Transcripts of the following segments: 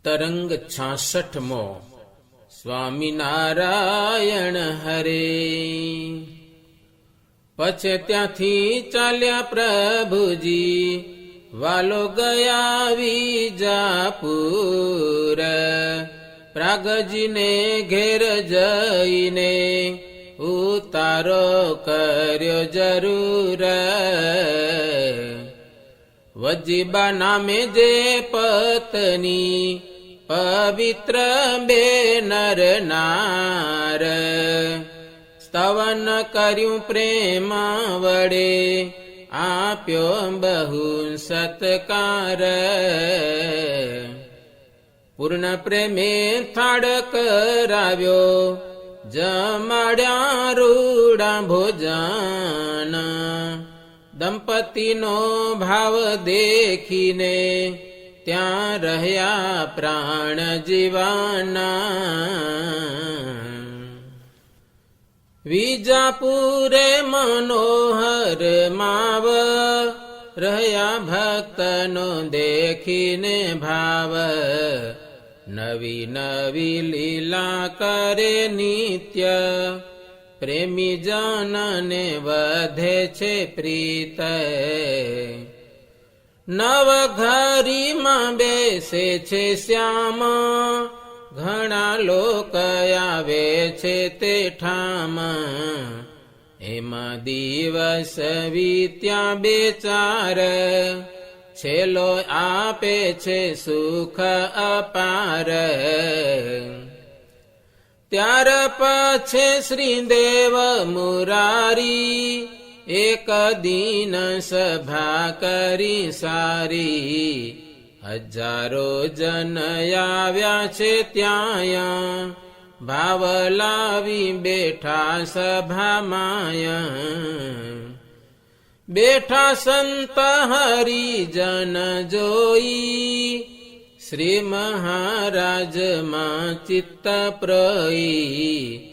તરંગ 66મો સ્વામિનારાયણ હરે. પછી ત્યાંથી ચાલ્યા પ્રભુજી વાલો ગયા વિજાપુર. પ્રાગજીને ઘેર જઈને ઉતારો કર્યો જરૂર. વજીબા નામે જે પત્ની પવિત્ર બે નર નાર. સ્તવન કર્યું પ્રેમ વડે આપ્યો બહુ સત્કાર. પૂર્ણ પ્રેમે થાળ કરાવ્યો જમાડ્યા રૂડા ભોજન. દંપતીનો ભાવ દેખીને ત્યાં રહ્યા પ્રાણ જીવાના. વિજાપુરે મનોહર માવ રહ્યા ભક્તનો દેખીને ભાવ. નવી નવી લીલા કરે નિત્ય પ્રેમી જનને વધે છે પ્રીત. નવઘરીમાં બેસે છે શ્યામ ઘણા લોક આવે છે તે ઠામ. એમાં દિવસ વીત્યા બે ચાર છેલ્લો આપે છે સુખ અપાર. ત્યાર પછી શ્રીદેવ મુરારી એક દિન સભા કરી સારી. હજારો જન આવ્યા છે ત્યાં ભાવ લાવી બેઠા સભામાં. બેઠા સંત હરિજન જોઈ શ્રી મહારાજમાં ચિત્ત પ્રઈ.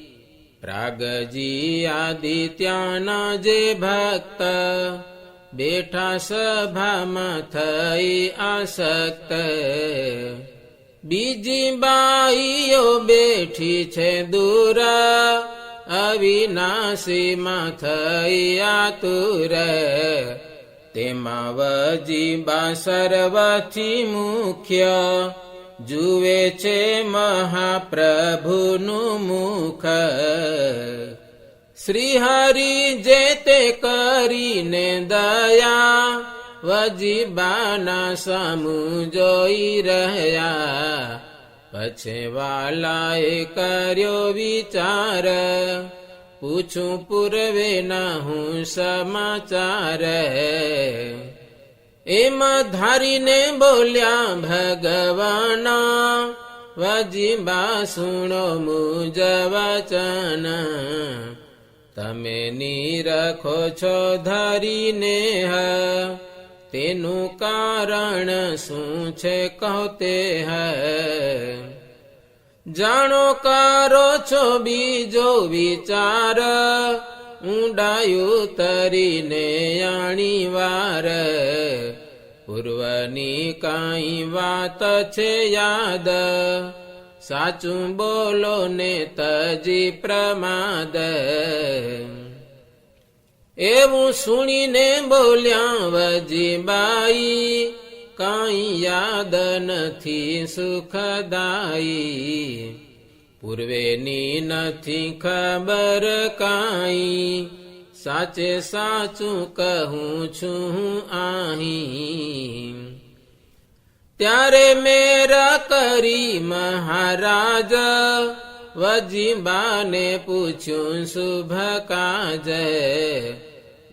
પ્રાગજી આદિત્યના જે ભક્ત બેઠા સભામાં થઈ આસક્ત. બીજી બાઈઓ બેઠી છે દૂર અવિનાશીમાં થઈ આતુર. તેમાં વજીબા સર્વથી મુખ્ય જુએ છે મહાપ્રભુનું મુખ. શ્રી હરિ જે તે કરીને દયા વજીબાના સમૂહ જોઈ રહ્યા. પછી વાલાએ કર્યો વિચાર પૂછું પૂર્વે ના હું સમાચાર. એમ ધારીને બોલ્યા ભગવાન વજીબા સુણો મુજ વચન. તમે નિરખો છો ધરીને તેનું કારણ શું છે કહો તે જાણો કરો છો બીજો વિચાર. ઊંડાયું તરીને આણી વાર પૂર્વની કાંઈ વાત છે યાદ. સાચું બોલો ને તજી પ્રમાદ. એવું સુણીને બોલ્યા વજીબાઈ કાંઈ યાદ નથી સુખદાયી. પૂર્વેની નથી ખબર કાંઈ સાચે સાચું કહું છું અહીં. ત્યારે મેરા કરી મહારાજ વજીબાને પૂછ્યું શુભ કાજ.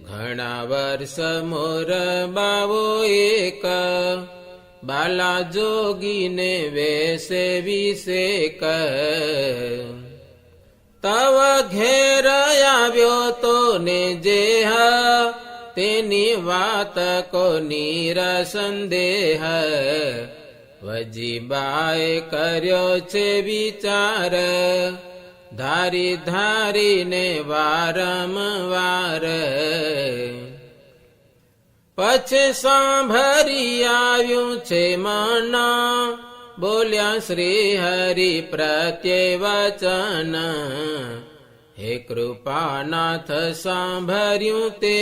ઘણા વર્ષ મોર બાવો એક બાલા જોગીને વેસે વિષેક. તવ ઘેર આવ્યો તો ને જે તેની વાત કોની રસંદેહ. વજીબાએ કર્યો છે વિચાર ધારી ધારીને વારંવાર. પછી સાંભળી આવ્યું છે મન બોલ્યા શ્રી હરિ પ્રત્યે વચન, હે કૃપાનાથ સાંભળ્યું તે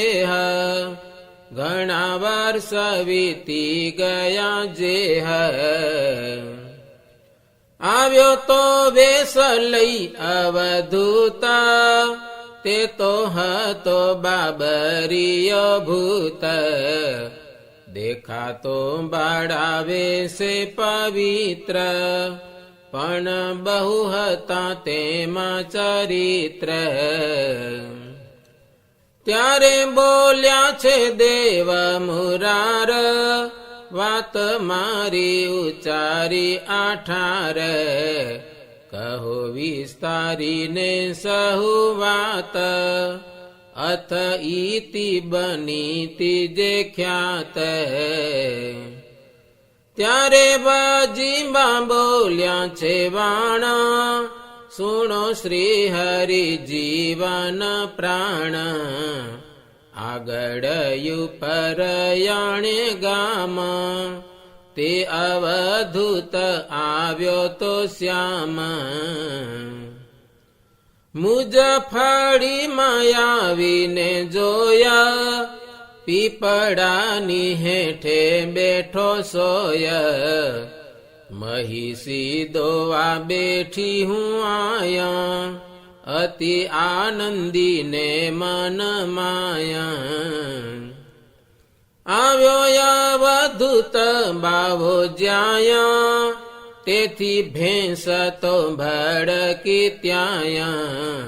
ઘણા વર્ષ વીતી ગયા જેહ. આવ્યો તો વેશ લઈ અવધૂતા, તે તો હતો બાબરીય ભૂત. દેખાતો બાળાવે સે પવિત્ર, પણ બહુ હતા તેમાં ચરિત્ર. ત્યારે બોલ્યા છે દેવ મુરાર, વાત મારી ઉચારી આઠાર. કહો વિસ્તારીને સહુ વાત, અથ ઈતિ બનીતી જે ખ્યાત. ત્યારે બાજીબા બોલ્યા છે વાણ, સુણો શ્રી હરિ જીવન પ્રાણ. આગળયું પરયાણે ગામ, તે અવધૂત આવ્યો તો શ્યામ. મુજફળીમાં આવીને જોયા, પીપળાની હેઠે બેઠો સોય. મહિષી દોવા બેઠી હું આયા, અતિ આનંદીને મન માયા. આવ્યો અવધૂત બાવો જ્યાયા, તેથી ભેંસ તો ભડકી ત્યાયા.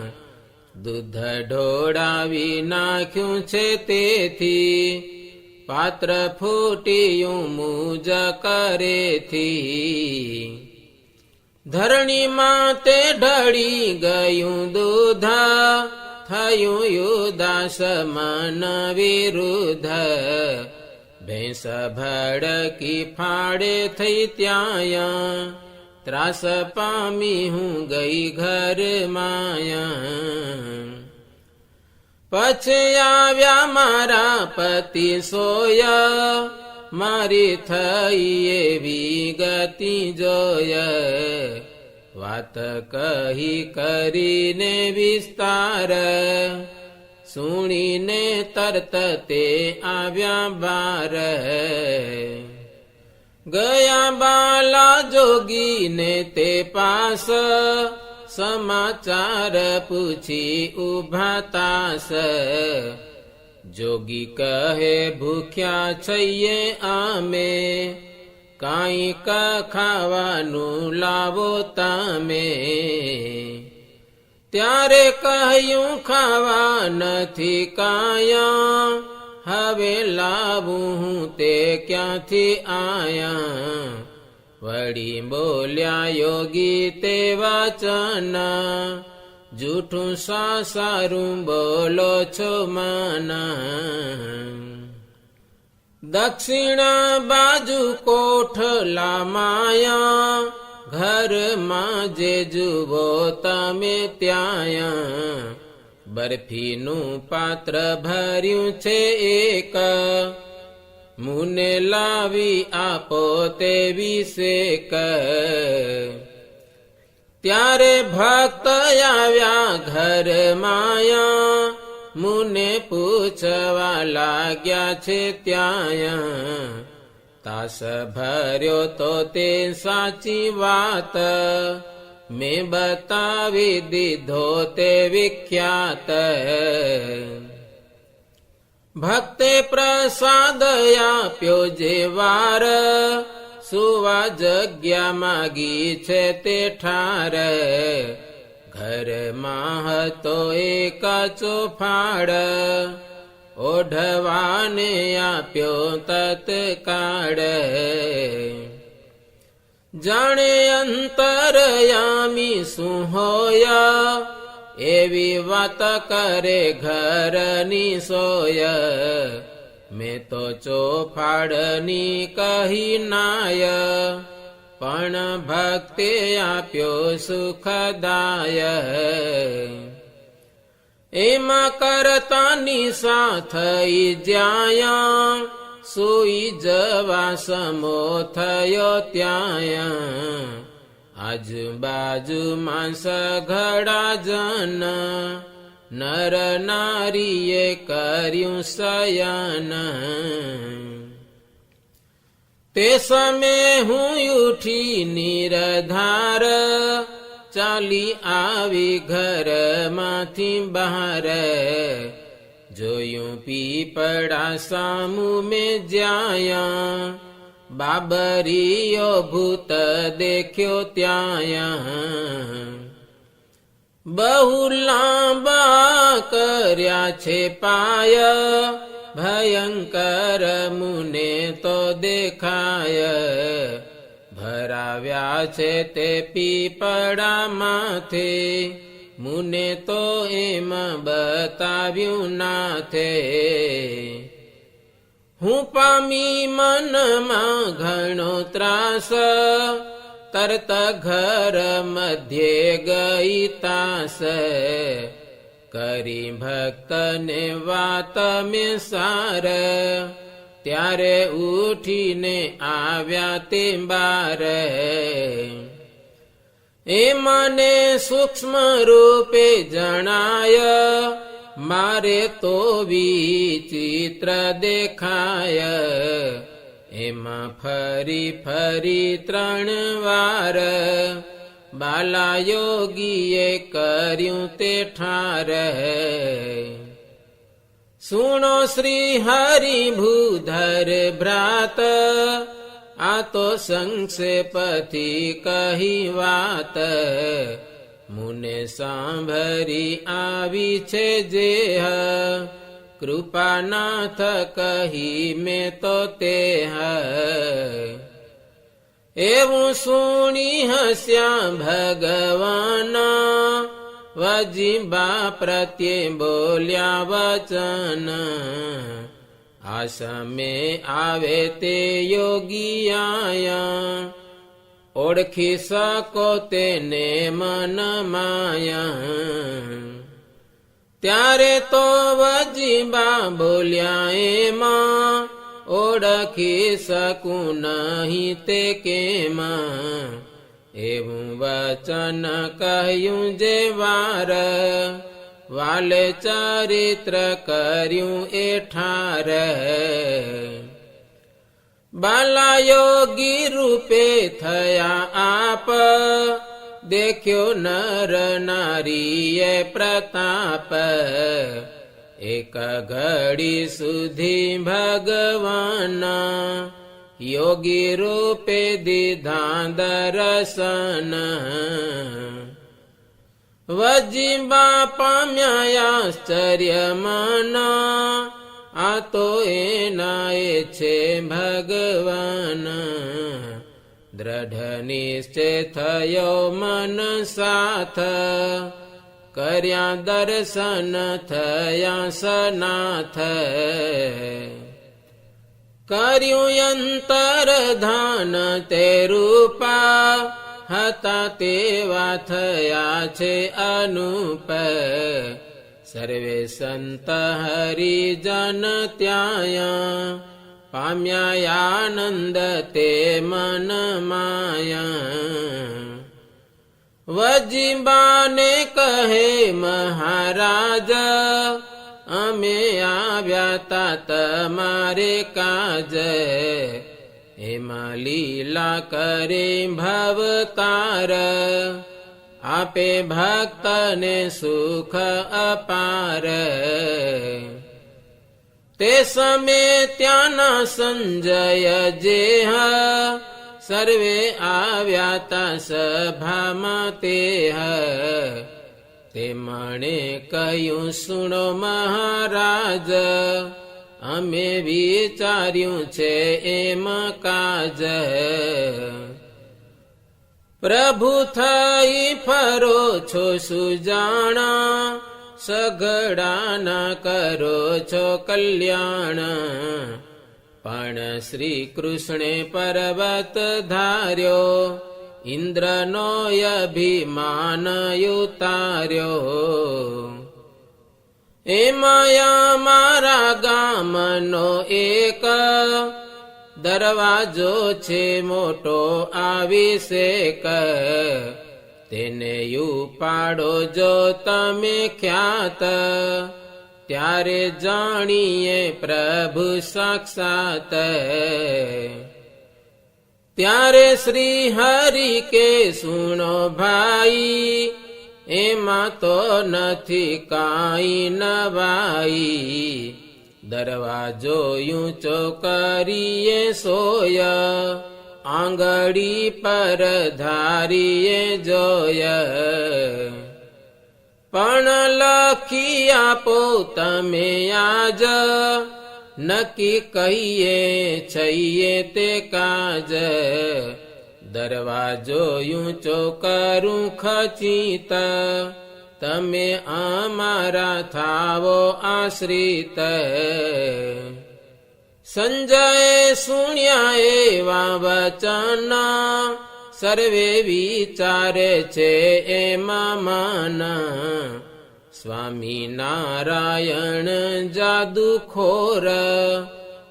દૂધ ઢોળાવી નાખ્યું છે તેથી, પાત્ર ફૂટ્યું મુજ કરેથી. ધરણીમાં તે ઢળી ગયું દૂધ, થયું યુદાસ મન વિરુદ્ધ. ભેંસ ભડકી ફાડે થઈ ત્યાયા, ત્રાસ પામી હું ગઈ ઘર માયા. પછી આવ્યા મારા પતિ સોયા, મારી થઈ એવી ગતિ જોય. વાત કહી કરીને વિસ્તાર, સુણીને તરત તે આવ્યા બાર. ગયા બાલા જોગીને તે પાસ, સમાચાર પૂછી ઉભા તાસ. જોગી કહે ભૂખ્યા છઈએ અમે, કાંઈક ખાવાનું લાવો તમે. ત્યારે કહ્યું ખાવા નથી કાયા, હવે લાવું હું તે ક્યાંથી આયા. વળી બોલ્યા યોગી તે વચન, જૂઠું સારું બોલો છો માના. દક્ષિણ બાજુ કોઠલા માયા, ઘરમાં જે જુઓ તમે ત્યાયા. બરફીનું પાત્ર ભર્યું છે એક, મુને લાવી આપો તે વિશેક. ત્યારે ભક્ત આવ્યા ઘર માયા, મુને પૂછવા લાગ્યા છે ત્યાયા. તાસ ભર્યો તો તે સાચી વાત, મેં બતાવી દીધો તે વિખ્યાત. ભક્તે પ્રસાદ આપ્યો જે વાર, સુવા જગ્યા માગી છે તે ઠાર. ઘરમાં હતો એક ચોફાડ, ઓઢવાને આપ્યો તત્કાળ. જાણે અંતરયામી શું હોય, એવી વાત કરે ઘરની સોય. મેં તો ચોફાડની કહી નાય, પણ ભક્તે આપ્યો સુખદાય. એમાં કરતાની સાથ જ્યાયા, સુઈ જવા સમો થયો ત્યાં આજુબાજુમાં સઘળા જન નર નારીએ કર્યું શયન તે સમે હું ઉઠી નિરધાર ચાલી આવી ઘરમાંથી બહાર જોયું પીપળા સામુ મેં જ્યાં બાબરીયો ભૂત દેખ્યો ત્યાં બહુ લાંબા કર્યા છે પાય ભયંકર મુને તો દેખાય ભરાવ્યા છે તે પીપળા માથે મુને તો એમ બતાવ્યું નાથે હું પામી મનમાં ઘણો ત્રાસ તરત ઘર મધ્યે ગઈ તાસ કરી ભક્તને વાત મેં સાર ત્યારે ઉઠીને આવ્યા તે બાર એ મને સૂક્ષ્મ રૂપે જણાય મારે તો વિચિત્ર દેખાય એમાં ફરી ફરી 3 વાર બાલા યોગીએ કર્યું તે ઠાર સુણો શ્રી હરિ ભૂધર ભ્રાત આ તો સંક્ષેપથી કહી વાત મુને સાંભળી આવી છે જે કૃપાનાથ કહી મેં તો તે એવું સુણી હસ્યા ભગવાન વજીબા પ્રત્યે બોલ્યા વચન આ સમે આવે તે યોગી આયા ઓળખી શકો તેને મન માયા ત્યારે તો વજીબા બોલ્યા એમાં ઓળખી શકું નહીં તે કેમાં એવું વચન કહ્યું જે વાર વાલે ચરિત્ર કર્યું એ ઠાર બાલા યોગી રૂપે થયા આપ દેખ્યો નર નારીએ પ્રતાપ એક ઘડી સુધી ભગવાન યોગી રૂપે દીધા દર્શન વજીબા પામ્યા આશ્ચર્ય મન આ તો એના એ છે ભગવાન દ્રઢ નિશ્ચય થયો મન સાથ કર્યા દર્શન થયા સનાથ કર્યું અંતર ધાન તે રૂપા હતા તેવા થયા છે અનુપ સર્વે સંત હરિજન ત્યાં પામ્યા આનંદ તે મન માયા વજીબાને કહે મહારાજ અમે આવ્યા તા તમારે કાજ એમાં લીલા કરે ભવતાર આપે ભક્તને સુખ અપાર તે સમે ત્યાંના સંજય જે સર્વે આવ્યા તા સભામાં તે મણે કહ્યું સુણો મહારાજ અમે વિચાર્યું છે એમ કાજ પ્રભુ થઈ ફરો છો સુજાણા સઘળાના કરો છો કલ્યાણ પણ શ્રી કૃષ્ણે પર્વત ધાર્યો ઇન્દ્રનો અભિમાન ઉતાર્યો એમાં મારા ગામનો એક દરવાજો છે મોટો આવિષેક, તેને ઉપાડો જો તમે ખ્યાત, ત્યારે જાણીએ પ્રભુ સાક્ષાત. ત્યારે શ્રી હરિ કે સુણો ભાઈ, એમાં તો નથી કાંઈ નવાઈ, દરવાજો ઊંચો કરીએ સોય, આંગળી પર ધારીએ જોય. પણ લખી આપો તમે આજ, નક્કી કહીએ છઈએ તે કાજ, દરવાજો ઊંચો કરું ખચિત, તમે અમારા થાવો આશ્રિત. સંજયે સુણ્યા એવા વચન, સર્વે વિચારે છે એમાં મન, સ્વામિનારાયણ જાદુખોર,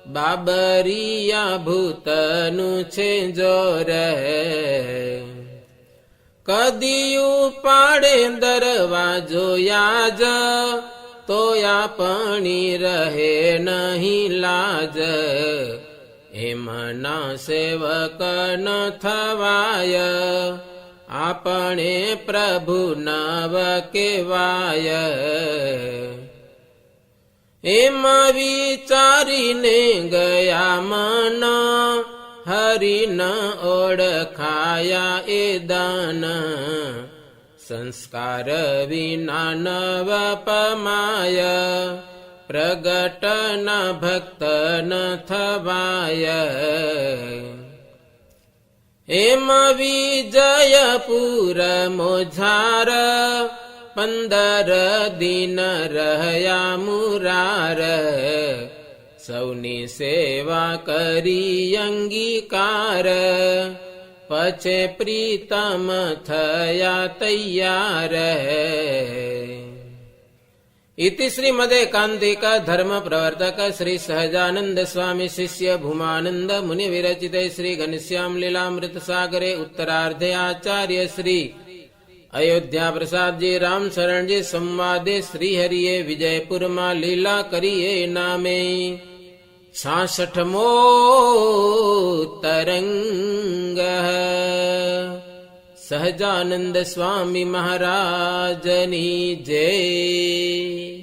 બાબરિયા ભૂતનું છે જોર. કદી ઉપાડે દરવાજો યાજ, તો આપણી રહે નહીં લાજ, એમના સેવક ન થવાય, આપણે પ્રભુ નવ કેવાય. એમ વિચારીને ગયા મન, હરિ ન ઓળખાયા એ દાન, સંસ્કાર વિના નવ પમાય, પ્રગટ ન ભક્ત ન થવાય. એમ વિજયપુર મોઝાર, 15 દિન રહ્યા મુરાર, સૌની સેવા કરી અંગીકાર, પછે પ્રીતમ થયા તૈયાર. इति श्रीमदेकान्तिक धर्म प्रवर्तक श्री सहजानंद स्वामी शिष्य भूमानंद मुनि विरचित श्री घनश्याम लीलामृत सागरे उत्तरार्धे आचार्य श्री अयोध्या प्रसाद जी राम शरण जी संवादे श्री हरिये विजयपुर मा लीला करिए नामे 66मो तरंग. સહજાનંદ સ્વામી મહારાજની જય.